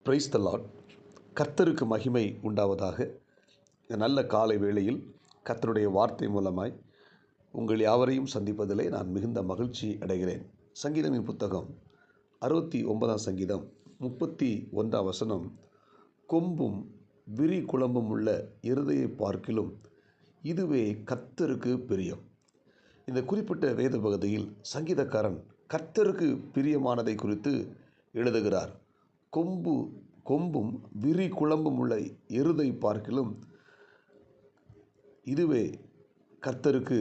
Praise the Lord. கர்த்தருக்கு மகிமை உண்டாவதாக. இந்த நல்ல காலை வேளையில் கர்த்தருடைய வார்த்தை மூலமாய் உங்கள் யாவரையும் சந்திப்பதிலே நான் மிகுந்த மகிழ்ச்சி அடைகிறேன். சங்கீதமின் புத்தகம் 69ஆம் சங்கீதம் 31ஆம் வசனம், கொம்பும் விரி குழம்பும் உள்ள இருதயை பார்க்கிலும் இதுவே கர்த்தருக்கு பிரியம். இந்த குறிப்பிட்ட வேத பகுதியில் சங்கீதக்காரன் கர்த்தருக்கு பிரியமானதை குறித்து எழுதுகிறார். கொம்பும் விரி குழம்பும் உள்ள எருதை பார்க்கிலும் இதுவே கர்த்தருக்கு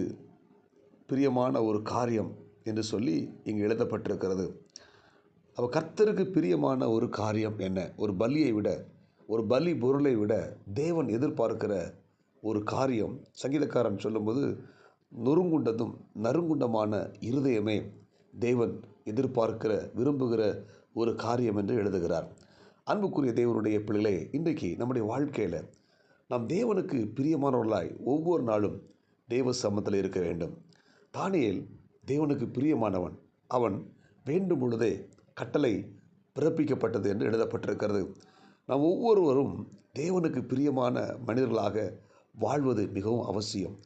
பிரியமான ஒரு காரியம் என்று சொல்லி இங்கு எழுதப்பட்டிருக்கிறது. அப்போ கர்த்தருக்கு பிரியமான ஒரு காரியம் என்ன? ஒரு பலியை விட, ஒரு பலி பொருளை விட தேவன் எதிர்பார்க்கிற ஒரு காரியம். சங்கீதக்காரன் சொல்லும்போது, நொறுங்குண்டதும் நறுங்குண்டமான இருதயமே தேவன் எதிர்பார்க்கிற விரும்புகிற ஒரு காரியம் என்று எழுதுகிறார். அன்புக்குரிய தேவனுடைய பிள்ளைகளே, இன்றைக்கு நம்முடைய வாழ்க்கையில் நாம் தேவனுக்கு பிரியமானவர்களாய் ஒவ்வொரு நாளும் தேவ சமூகத்தில் இருக்க வேண்டும். தானியேல் தேவனுக்கு பிரியமானவன். அவன் வேண்டும் பொழுதே கட்டளை பிறப்பிக்கப்பட்டது என்று எழுதப்பட்டிருக்கிறது. நாம் ஒவ்வொருவரும் தேவனுக்கு பிரியமான மனிதர்களாக வாழ்வது மிகவும் அவசியம்.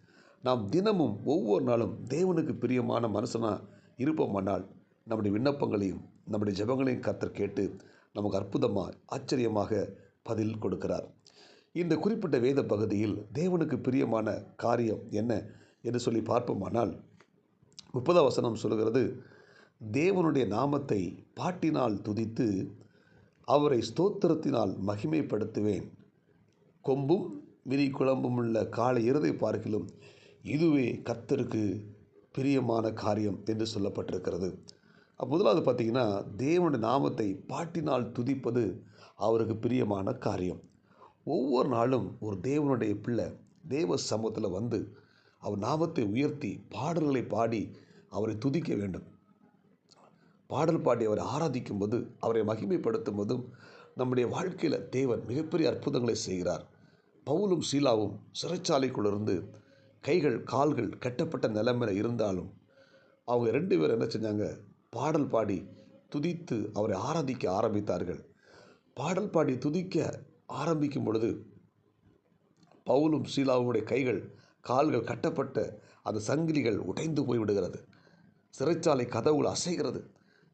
நாம் தினமும் ஒவ்வொரு நாளும் தேவனுக்கு பிரியமான மனுஷனாக இருப்போமானால் நம்முடைய விண்ணப்பங்களையும் நம்முடைய ஜெபங்களையும் கர்த்தர் கேட்டு நமக்கு அற்புதமாக ஆச்சரியமாக பதில் கொடுக்கிறார். இந்த குறிப்பிட்ட வேத பகுதியில் தேவனுக்கு பிரியமான காரியம் என்ன என்று சொல்லி பார்ப்போமானால் 30ஆம் வசனம் சொல்கிறது, தேவனுடைய நாமத்தை பாட்டினால் துதித்து அவரை ஸ்தோத்திரத்தினால் மகிமைப்படுத்துவேன். கொம்பும் விரி குழம்பும் உள்ள காளை எருதை பார்க்கிலும் இதுவே கர்த்தருக்கு பிரியமான காரியம் என்று சொல்லப்பட்டிருக்கிறது. முதலாவது பார்த்திங்கன்னா, தேவனுடைய நாமத்தை பாட்டினால் துதிப்பது அவருக்கு பிரியமான காரியம். ஒவ்வொரு நாளும் ஒரு தேவனுடைய பிள்ளை தேவ சமூகத்தில் வந்து அவர் நாமத்தை உயர்த்தி பாடல்களை பாடி அவரை துதிக்க வேண்டும். பாடல் பாடி அவரை ஆராதிக்கும் போது, அவரை மகிமைப்படுத்தும் போதும் நம்முடைய வாழ்க்கையில் தேவன் மிகப்பெரிய அற்புதங்களை செய்கிறார். பவுலும் சீலாவும் சிறைச்சாலைக்குள்ளிருந்து கைகள் கால்கள் கட்டப்பட்ட நிலைமையில் இருந்தாலும் அவங்க 2 பேரும் என்ன செஞ்சாங்க? பாடல் பாடி துதித்து அவரை ஆராதிக்க ஆரம்பித்தார்கள். பாடல் பாடி துதிக்க ஆரம்பிக்கும் பொழுது பவுலும் சீலாவுடைய கைகள் கால்கள் கட்டப்பட்ட அந்த சங்கிலிகள் உடைந்து போய்விடுகிறது. சிறைச்சாலை கதவுகள் அசைகிறது.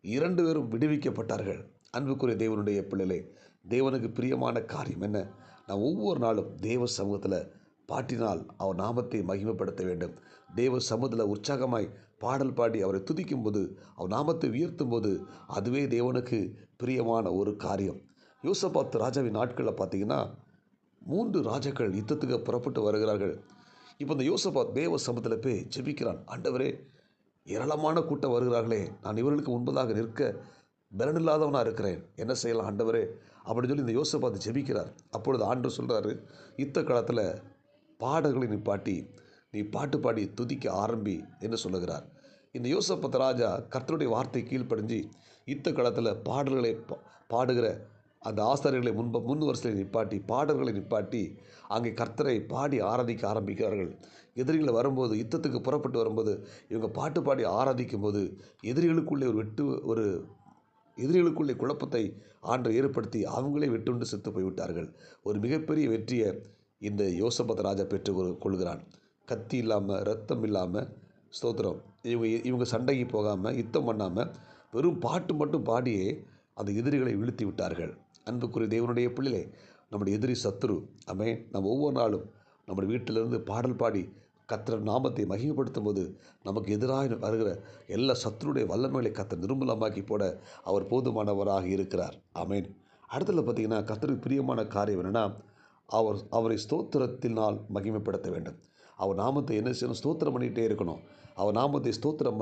2 பேரும் விடுவிக்கப்பட்டார்கள். அன்புக்குரிய தேவனுடைய பிள்ளைகளே, தேவனுக்கு பிரியமான காரியம் என்ன? நான் ஒவ்வொரு நாளும் தேவ சமூகத்தில் பாட்டினால் அவர் நாமத்தை மகிமைப்படுத்த வேண்டும். தேவ சமூகத்தில் உற்சாகமாய் பாடல் பாடி அவரை துதிக்கும் போது, அவர் நாமத்தை உயர்த்தும் போது அதுவே தேவனுக்கு பிரியமான ஒரு காரியம். யோசபாத் ராஜாவின் நாட்களில் பார்த்தீங்கன்னா 3 ராஜாக்கள் யுத்தத்துக்கு புறப்பட்டு வருகிறார்கள். இப்போ இந்த யோசபாத் தேவ சமூகத்தில் போய் ஜெபிக்கிறான். ஆண்டவரே, ஏராளமான கூட்டம் வருகிறார்களே, நான் இவர்களுக்கு முன்பதாக நிற்க பலனில்லாதவனாக இருக்கிறேன், என்ன செய்யலாம் ஆண்டவரே அப்படின்னு சொல்லி இந்த யோசபாத் ஜெபிக்கிறார். அப்பொழுது ஆண்டவர் சொல்கிறாரு, யுத்த காலத்தில் பாடல்களை நிப்பாட்டி நீ பாட்டு பாடி துதிக்க ஆரம்பி என்று சொல்லுகிறார். இந்த யோசபாத் ராஜா கர்த்தருடைய வார்த்தை கீழ்ப்படிஞ்சு யுத்த காலத்தில் பாடல்களை பாடுகிற அந்த ஆசாரியர்களை முன் வரிசையில் நிப்பாட்டி பாடல்களை நிப்பாட்டி அங்கே கர்த்தரை பாடி ஆராதிக்க ஆரம்பிக்கிறார்கள். எதிரிகளை வரும்போது, யுத்தத்துக்கு புறப்பட்டு வரும்போது இவங்க பாட்டு பாடி ஆராதிக்கும் போது எதிரிகளுக்குள்ளே குழப்பத்தை ஆண்டவர் ஏற்படுத்தி அவங்களே வெட்டுண்டு செத்து போய்விட்டார்கள். ஒரு மிகப்பெரிய வெற்றியை இந்த யோசபாத் ராஜா பெற்று கொள்கிறான். கத்தி இல்லாமல், ரத்தம் இல்லாமல், ஸ்தோத்திரம், இவங்க சண்டைக்கு போகாமல், யுத்தம் பண்ணாமல் வெறும் பாட்டு மட்டும் பாடியே அந்த எதிரிகளை வீழ்த்தி விட்டார்கள். அன்புக்குரிய தேவனுடைய பிள்ளைகளே, நம்முடைய எதிரி சத்துரு. நம்ம ஒவ்வொரு நாளும் நம்முடைய வீட்டிலிருந்து பாடல் பாடி கர்த்தர் நாமத்தை மகிமைப்படுத்தும் போது நமக்கு எதிராக வருகிற எல்லா சத்துருடைய வல்லமைகளை கர்த்தர் நிர்மூலமாக்கி போட அவர் போதுமானவராக இருக்கிறார். ஆமென். அடுத்தது பார்த்திங்கன்னா, கர்த்தருக்கு பிரியமான காரியம் என்னென்னா, அவரை ஸ்தோத்திரத்தினால் மகிமைப்படுத்த வேண்டும். அவர் நாமத்தை என்ன செய்யணும்? ஸ்தோத்திரம் பண்ணிகிட்டே இருக்கணும். அவர் நாமத்தை ஸ்தோத்திரம்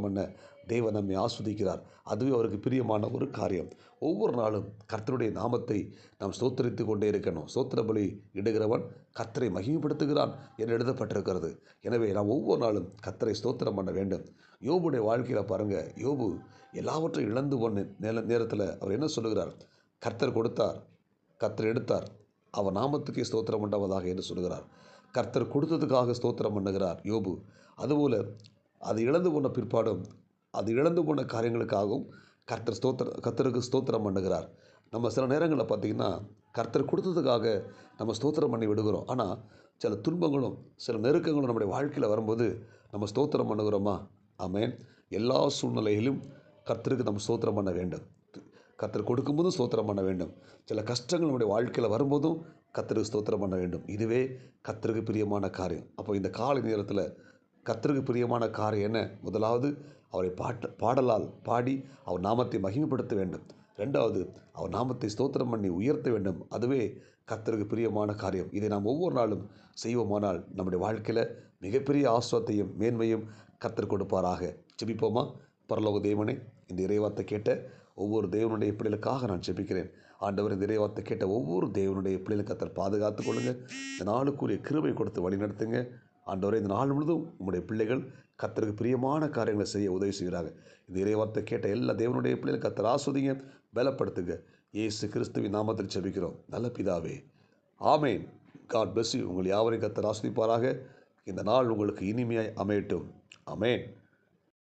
பண்ண தேவன் நம்மை ஆஸ்வதிக்கிறார். அதுவே அவருக்கு பிரியமான ஒரு காரியம். ஒவ்வொரு நாளும் கர்த்தருடைய நாமத்தை நாம் ஸ்தோத்திரித்து கொண்டே இருக்கணும். ஸ்தோத்திர பலி இடுகிறவன் கர்த்தரை மகிமைப்படுத்துகிறான் என்று எழுதப்பட்டிருக்கிறது. எனவே நாம் ஒவ்வொரு நாளும் கர்த்தரை ஸ்தோத்திரம் பண்ண வேண்டும். யோபுடைய வாழ்க்கையில் பாருங்கள், யோபு எல்லாவற்றையும் இழந்து போன நேரத்தில் அவர் என்ன சொல்லுகிறார்? கர்த்தர் கொடுத்தார், கர்த்தர் எடுத்தார், அவர் நாமத்துக்கே ஸ்தோத்திரம் பண்ணுவதாக என்று சொல்கிறார். கர்த்தர் கொடுத்ததுக்காக ஸ்தோத்திரம் பண்ணுகிறார் யோபு. அதுபோல் அது இழந்து போன பிற்பாடும், அது இழந்து போன காரியங்களுக்காகவும் கர்த்தருக்கு ஸ்தோத்திரம் பண்ணுகிறார். நம்ம சில நேரங்களில் பார்த்திங்கன்னா கர்த்தர் கொடுத்ததுக்காக நம்ம ஸ்தோத்திரம் பண்ணி விடுகிறோம். ஆனால் சில துன்பங்களும் சில நெருக்கங்களும் நம்முடைய வாழ்க்கையில் வரும்போது நம்ம ஸ்தோத்திரம் பண்ணுகிறோமா? ஆமென். எல்லா சூழ்நிலையிலும் கர்த்தருக்கு நம்ம ஸ்தோத்திரம் பண்ண வேண்டும். கர்த்தர் கொடுக்கும்போதும் ஸ்தோத்திரம் பண்ண வேண்டும். சில கஷ்டங்கள் நம்முடைய வாழ்க்கையில் வரும்போதும் கர்த்தருக்கு ஸ்தோத்திரம் பண்ண வேண்டும். இதுவே கர்த்தருக்கு பிரியமான காரியம். அப்போ இந்த காலை நேரத்தில் கர்த்தருக்கு பிரியமான காரியம் என்ன? முதலாவது அவரை பாடலால் பாடி அவர் நாமத்தை மகிமைப்படுத்த வேண்டும். ரெண்டாவது அவர் நாமத்தை ஸ்தோத்திரம் பண்ணி உயர்த்த வேண்டும். அதுவே கர்த்தருக்கு பிரியமான காரியம். இதை நாம் ஒவ்வொரு நாளும் செய்வோமானால் நம்முடைய வாழ்க்கையில் மிகப்பெரிய ஆசீர்வாதத்தையும் மேன்மையும் கர்த்தர் கொடுப்பாராக. ஜெபிப்போமா? பரலோக தேவனே, இந்த இறைவார்த்தை கேட்ட ஒவ்வொரு தேவனுடைய பிள்ளைகளுக்காக நான் ஜெபிக்கிறேன். ஆண்டவர், இந்த இறைவார்த்தை கேட்ட ஒவ்வொரு தேவனுடைய பிள்ளைகளும் கர்த்தர் பாதுகாத்து கொள்ளுங்க. இந்த நாளுக்குரிய கிருபை கொடுத்து வழிநடத்துங்க. ஆண்டவரே, இந்த நாள் முழுதும் உங்களுடைய பிள்ளைகள் கர்த்தருக்கு பிரியமான காரியங்களை செய்ய உதவி செய்கிறாங்க. இந்த இறைவார்த்தை கேட்ட எல்லா தேவனுடைய பிள்ளைகளும் கர்த்தர் ஆஸ்வதிங்க, பலப்படுத்துங்க. இயேசு கிறிஸ்துவின் நாமத்தில் ஜெபிக்கிறோம் நல்ல பிதாவே, ஆமேன். God bless you. உங்கள் யாவரையும் கர்த்தர் ஆஸ்வதிப்பாராக. இந்த நாள் உங்களுக்கு இனிமையாய் அமையட்டும். ஆமேன்.